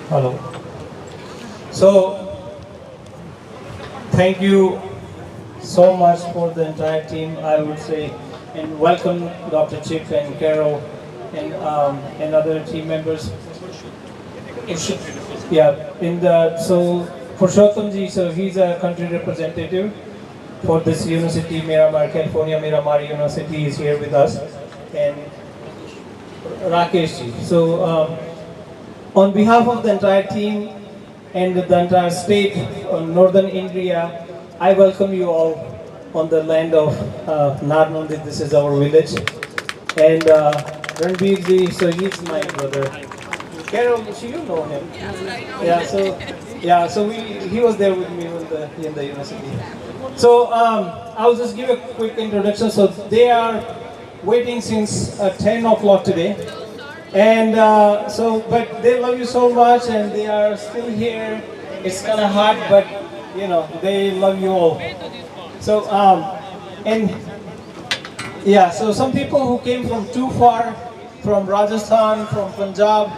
Hello. So, thank you so much for the entire team, I would say, and welcome Dr. Chip and Carol and other team members. Yeah, in the so Purushottam ji, so he's a country representative for this university, Miramar, California Miramar University is here with us, and Rakesh ji. So on behalf of the entire team and the entire state of Northern India, I welcome you all on the land of Narnondi. This is our village. And Ranveer ji, so he's my brother. Carol, so you know him. He was there with me in the university. So I'll just give a quick introduction. So they are waiting since 10 o'clock today. And but they love you so much and they are still here. It's kind of hard, but they love you all. So, and yeah, so some people who came from too far, from Rajasthan, from Punjab,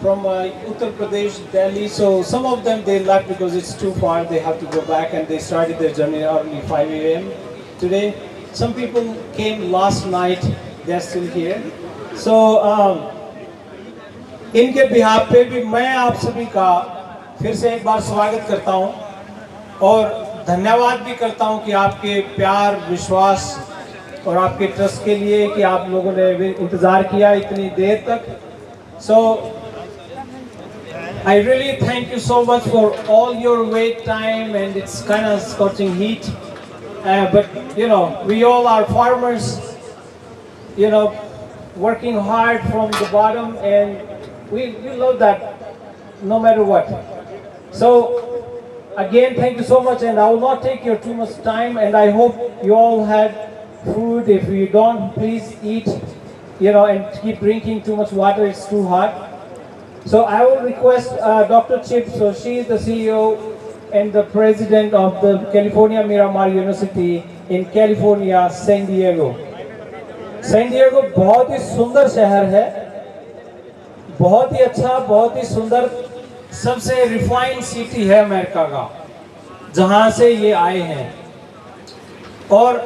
from Uttar Pradesh, Delhi. So some of them they left because it's too far. They have to go back, and they started their journey early 5 a.m. today. Some people came last night. They're still here. So इनके behalf पे भी मैं आप सभी का फिर से एक बार स्वागत करता हूं और धन्यवाद भी करता हूं कि आपके प्यार, विश्वास और आपके ट्रस्ट के लिए कि आप लोगों ने इंतज़ार किया इतनी देर तक. So I really thank you so much for all your wait time, and it's kind of scorching heat. But we all are farmers, working hard from the bottom, and we love that no matter what. So again, thank you so much, and I will not take your too much time, and I hope you all had food. If you don't, please eat, and keep drinking too much water. It's too hot. So I will request Dr. Chip. So she is the CEO and the president of the California Miramar University in California, San Diego. San Diego बहुत ही सुंदर शहर है, बहुत ही अच्छा, बहुत ही सुंदर, सबसे refined city है अमेरिका का, जहां से ये आए हैं, और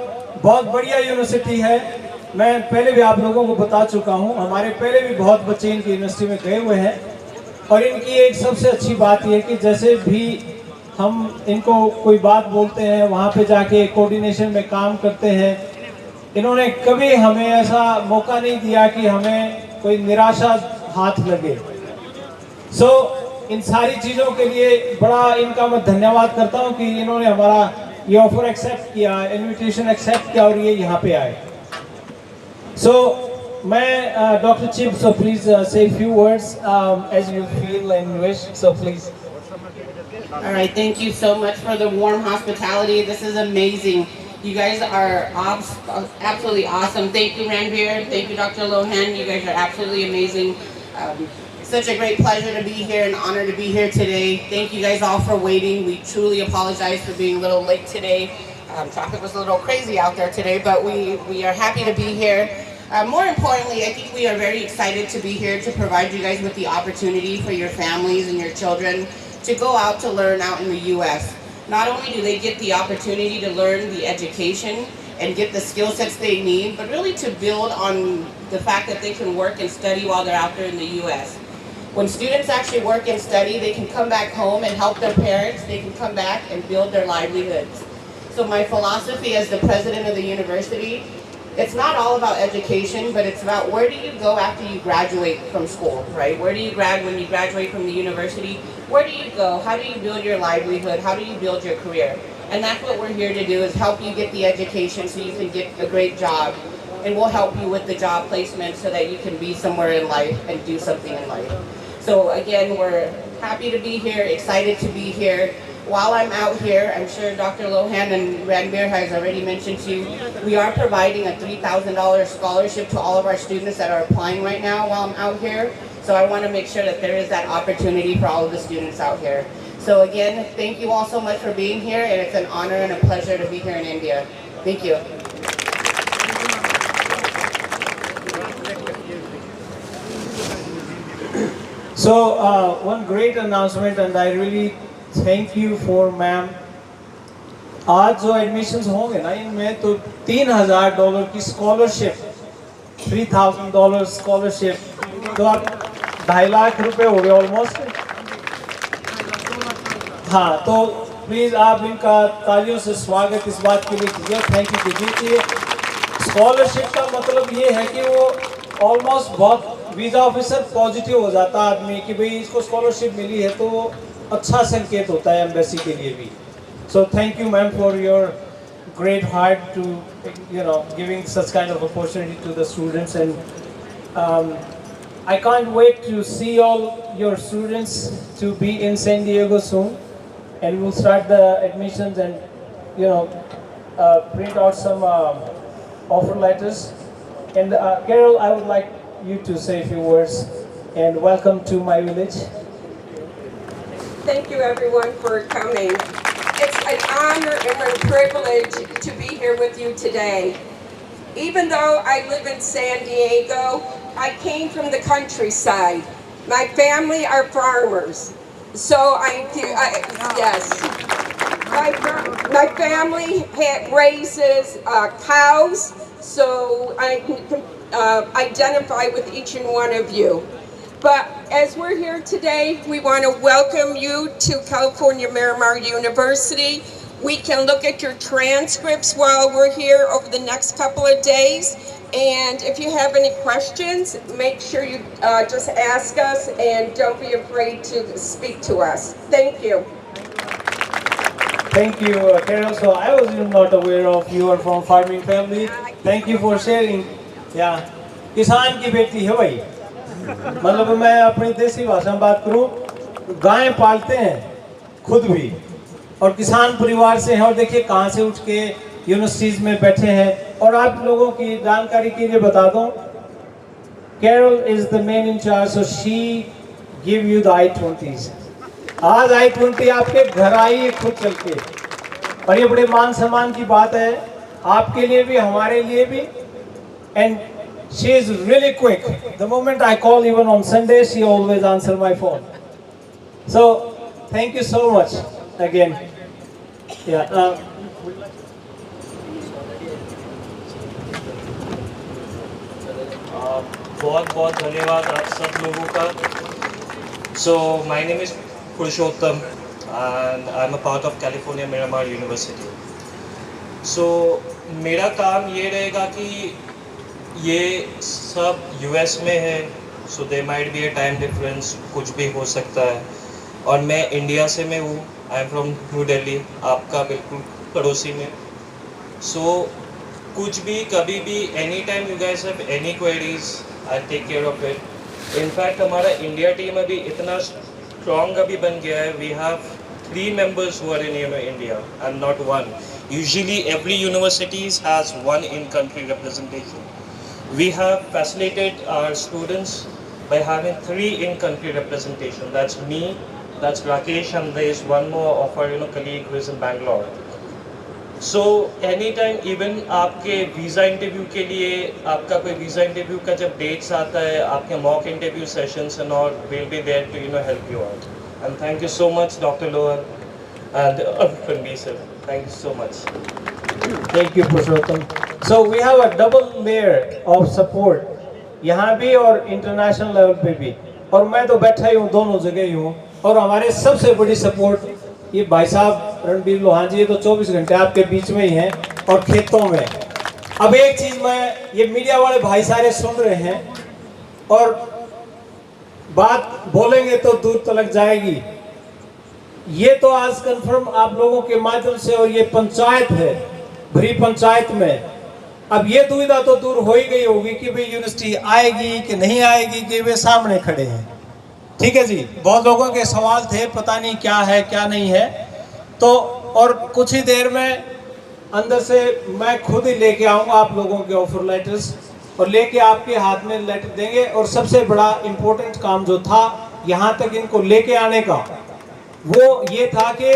बहुत बढ़िया यूनिवर्सिटी है. मैं पहले भी आप लोगों को बता चुका हूं, हमारे पहले भी बहुत बच्चे इनकी यूनिवर्सिटी में गए हुए हैं, और इनकी एक सबसे अच्छी बात यह है कि जैसे भी हम इनको कोई बात बोलते हैं, वहाँ पे जाके कोऑर्डिनेशन में काम करते हैं. इन्होंने कभी हमें ऐसा मौका नहीं दिया कि हमें कोई निराशा हाथ लगे. सो इन सारी चीज़ों के लिए बड़ा इनका मैं धन्यवाद करता हूँ कि इन्होंने हमारा ये ऑफर एक्सेप्ट किया, इनविटेशन एक्सेप्ट किया और ये यहाँ पे आए. सो मैं doctor chip, so please say a few words as you feel and wish. So please. All right, thank you so much for the warm hospitality. This is amazing. You guys are absolutely awesome. Thank you, Ranveer. Thank you, Dr. Lohan. You guys are absolutely amazing. Such a great pleasure to be here and honor to be here today. Thank you guys all for waiting. We truly apologize for being a little late today. Traffic was a little crazy out there today, but we are happy to be here. More importantly, I think we are very excited to be here to provide you guys with the opportunity for your families and your children to go out to learn out in the U.S. Not only do they get the opportunity to learn the education and get the skill sets they need, but really to build on the fact that they can work and study while they're out there in the U.S. When students actually work and study, they can come back home and help their parents. They can come back and build their livelihoods. So my philosophy as the president of the university, it's not all about education, but it's about where do you go after you graduate from school, right? Where do you when you graduate from the university? Where do you go? How do you build your livelihood? How do you build your career? And that's what we're here to do, is help you get the education so you can get a great job. And we'll help you with the job placement so that you can be somewhere in life and do something in life. So again, we're happy to be here, excited to be here. While I'm out here, I'm sure Dr. Lohan and Ranveer has already mentioned to you, we are providing a $3,000 scholarship to all of our students that are applying right now while I'm out here. So I want to make sure that there is that opportunity for all of the students out here. So again, thank you all so much for being here, and it's an honor and a pleasure to be here in India. Thank you. So one great announcement, and I really thank you for ma'am. आज जो admissions होंगे ना इनमें तो $3,000 की scholarship, $3,000 scholarship, तो आप 2.5 लाख रुपए हो गए ऑलमोस्ट। हाँ, तो प्लीज़ आप इनका तालियों से स्वागत इस बात के लिए कीजिए, थैंक यू कीजिए। स्कॉलरशिप का मतलब ये है कि वो ऑलमोस्ट बहुत वीज़ा ऑफिसर पॉजिटिव हो जाता है आदमी कि भाई इसको स्कॉलरशिप मिली है, तो वो अच्छा संकेत होता है एम्बेसी के लिए भी। So thank you ma'am for your great heart to giving such kind of opportunity to the students, and I can't wait to see all your students to be in San Diego soon, and we'll start the admissions and print out some offer letters. And Carol, I would like you to say a few words and welcome to my village. Thank you everyone for coming. It's an honor and a privilege to be here with you today. Even though I live in San Diego, I came from the countryside. My family are farmers. So yes. My family raises cows, so I can identify with each and one of you. But as we're here today, we want to welcome you to California Miramar University. We can look at your transcripts while we're here over the next couple of days. And if you have any questions, make sure you just ask us and don't be afraid to speak to us. Thank you. Thank you, Carol. So I was even not aware of you are from farming family. Thank you for sharing. Yeah, किसान की बेटी है भाई। मतलब मैं अपनी देसी भाषा में बात करूं, गाय पालते हैं खुद भी और किसान परिवार से हैं, और देखिए कहां से उठ के यूनिवर्सिटीज में बैठे हैं। और आप लोगों की जानकारी के लिए बता दूं, Carol is the man in charge, so she give you the I-20s। आज I-20 आपके घर आई है खुद चल के, और ये बड़े मान सम्मान की बात है आपके लिए भी हमारे लिए भी। And she is really quick. The moment I call, even on Sunday, she always answers my phone. So thank you so much again. Yeah. बहुत बहुत धन्यवाद आप सब लोगों का। So my name is Purushottam and I'm a part of California Miramar University. So मेरा काम ये रहेगा कि ये सब US में है, so there might be a time difference, कुछ भी हो सकता है। और मैं इंडिया से मैं हूँ, I am from New Delhi, आपका बिल्कुल पड़ोसी में। So कुछ भी कभी भी any time you guys have any queries, I take care of it. In fact हमारा इंडिया टीम अभी इतना स्ट्रॉन्ग अभी बन गया है, we have 3 members who are in India and not 1. Usually every universities has 1 in-country representation. We have facilitated our students by having 3 in-country representation. That's me, that's Rakesh, and there is one more of our colleague who is in Bangalore. So anytime, even आपके visa interview के लिए आपका कोई visa interview का जब dates आता है, आपके mock interview sessions and all, we'll be there to help you out. And thank you so much, Dr. Lohan and Ranveer sir. Thank you so much. Thank you, Purushottam. So we have a double layer of support, यहाँ भी और international level पे भी, और मैं तो बैठा ही हूँ दोनों जगह ही हूँ। और हमारे सबसे बड़ी सपोर्ट ये भाई साहब रणबीर लोहान जी, तो 24 घंटे आपके बीच में ही हैं और खेतों में। अब एक चीज़ मैं, ये मीडिया वाले भाई सारे सुन रहे हैं और बात बोलेंगे तो दूर तक जाएगी। ये तो आज कंफर्म आप लोगों के माध्यम से, और ये पंचायत है, भरी पंचायत में अब ये दुविधा तो दूर हो ही गई होगी कि भाई यूनिवर्सिटी आएगी कि नहीं आएगी, कि वे सामने खड़े हैं। ठीक है जी, बहुत लोगों के सवाल थे, पता नहीं क्या है क्या नहीं है, तो और कुछ ही देर में अंदर से मैं खुद ही लेके आऊँगा आप लोगों के ऑफर लेटर्स, और लेके आपके हाथ में लेटर देंगे। और सबसे बड़ा इम्पोर्टेंट काम जो था यहाँ तक इनको लेके आने का, वो ये था कि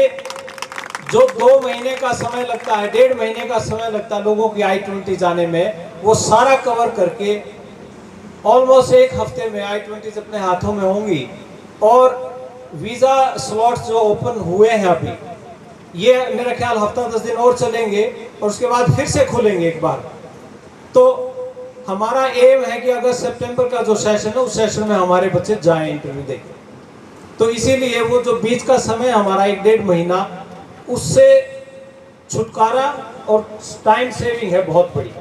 जो 2 महीने का समय लगता है, 1.5 महीने का समय लगता है लोगों की I-20 जाने में, वो सारा कवर करके ऑलमोस्ट 1 हफ्ते में I-20 अपने हाथों में होंगी। और वीज़ा स्लॉट्स जो ओपन हुए हैं अभी, ये मेरा ख्याल हफ्ता 10 दिन और चलेंगे और उसके बाद फिर से खुलेंगे एक बार। तो हमारा एम है कि अगस्त सितंबर का जो सेशन है उस सेशन में हमारे बच्चे जाएं इंटरव्यू देखें। तो इसीलिए वो जो बीच का समय हमारा 1-1.5 महीना, उससे छुटकारा और टाइम सेविंग है बहुत बड़ी।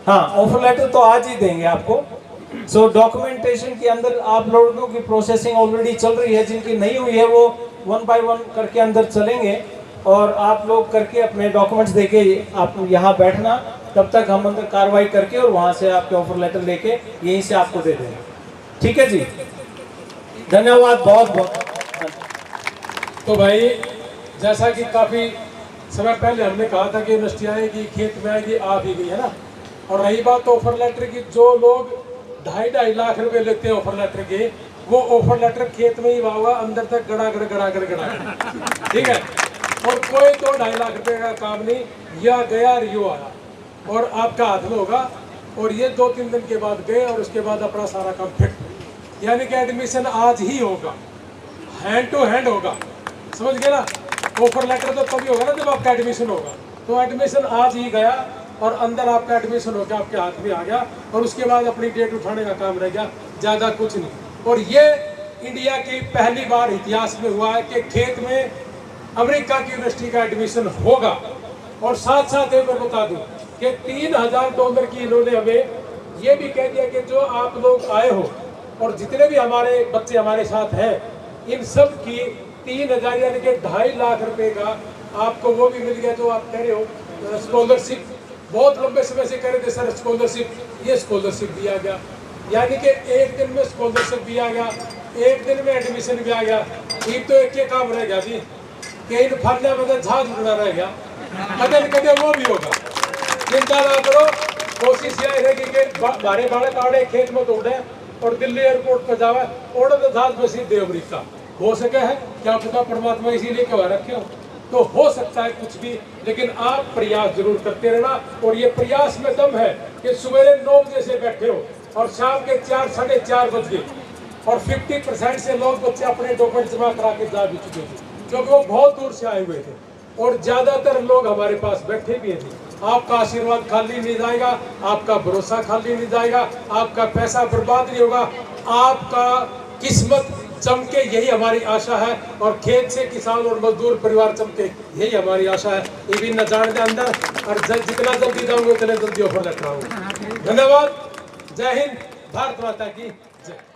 हाँ, ऑफर लेटर तो आज ही देंगे आपको। डॉक्यूमेंटेशन के अंदर आप लोगों की प्रोसेसिंग ऑलरेडी चल रही है, जिनकी नहीं हुई है वो 1 by 1 करके अंदर चलेंगे और आप लोग करके अपने डॉक्यूमेंट्स देके आप यहाँ बैठना, तब तक हम अंदर कार्रवाई करके और वहाँ से आपके ऑफर लेटर लेके यहीं से आपको दे देंगे। ठीक है जी, धन्यवाद बहुत बहुत। तो भाई जैसा कि काफ़ी समय पहले हमने कहा था कि यूनिवर्सिटी आएगी, खेत में आएगी, आ भी गई है ना। और रही बात ऑफर लेटर की, जो लोग 2.5 लाख रुपए लेते हैं ऑफर लेटर के, वो ऑफर लेटर खेत में ही हुआ अंदर तक गड़ा। ठीक है, और कोई तो 2.5 लाख रुपए का काम नहीं, या गया रियो आया और आपका हाथ में होगा, और ये 2-3 दिन के बाद गए और उसके बाद अपना सारा काम फिट। यानी कि एडमिशन आज ही होगा, हैंड टू हैंड होगा, समझ गए ना। ऑफर लेटर तो तभी होगा ना जब आपका एडमिशन होगा। तो एडमिशन आज ही गया और अंदर आपका एडमिशन होकर आपके हाथ में आ गया, और उसके बाद अपनी डेट उठाने का काम रह गया, ज़्यादा कुछ नहीं। और ये इंडिया की पहली बार इतिहास में हुआ है कि खेत में अमेरिका की यूनिवर्सिटी का एडमिशन होगा। और साथ साथ मैं बता दूं कि $3000 की इन्होंने हमें ये भी कह दिया कि जो आप लोग आए हो और जितने भी हमारे बच्चे हमारे साथ हैं, इन सब की 3000 यानी कि 2.5 लाख रुपए का आपको वो भी मिल गया जो आप कह रहे हो स्कॉलरशिप। बहुत लंबे समय से कह रहे थे सर स्कॉलरशिप, ये स्कॉलरशिप भी आ गया। यानी कि एक दिन में स्कॉलरशिप भी आ गया, एक दिन में एडमिशन भी आ गया। ठीक, तो एक काम रह गया जी कि इन फलने में जहाज उड़ना रह गया, कदे वो भी होगा। चिंता ना करो, कोशिश यह रहेगी कि बारे बाड़े खेत में तो उड़े और दिल्ली एयरपोर्ट पर जावे, उड़े तो जहाज में सीधे अमेरिका हो सके है। क्या पता परमात्मा इसीलिए क्यों रखे हो, तो हो सकता है कुछ भी, लेकिन आप प्रयास जरूर करते रहना। और ये प्रयास में दम है कि सवेरे 9 बजे से बैठे हो और शाम के 4-4:30 बज गए, और 50% से लोग बच्चे अपने डॉक्यूमेंट जमा करा के जा भी चुके थे, क्योंकि वो बहुत दूर से आए हुए थे, और ज़्यादातर लोग हमारे पास बैठे भी थे। आपका आशीर्वाद खाली नहीं जाएगा, आपका भरोसा खाली नहीं जाएगा, आपका पैसा बर्बाद नहीं होगा, आपका किस्मत चमके, यही हमारी आशा है। और खेत से किसान और मजदूर परिवार चमके, यही हमारी आशा है। ये भी न जाने अंदर, और जितना जल्दी जाऊंगे उतने जल्दी ऑफर लेकर आऊंगा। धन्यवाद, जय हिंद, भारत माता की जय।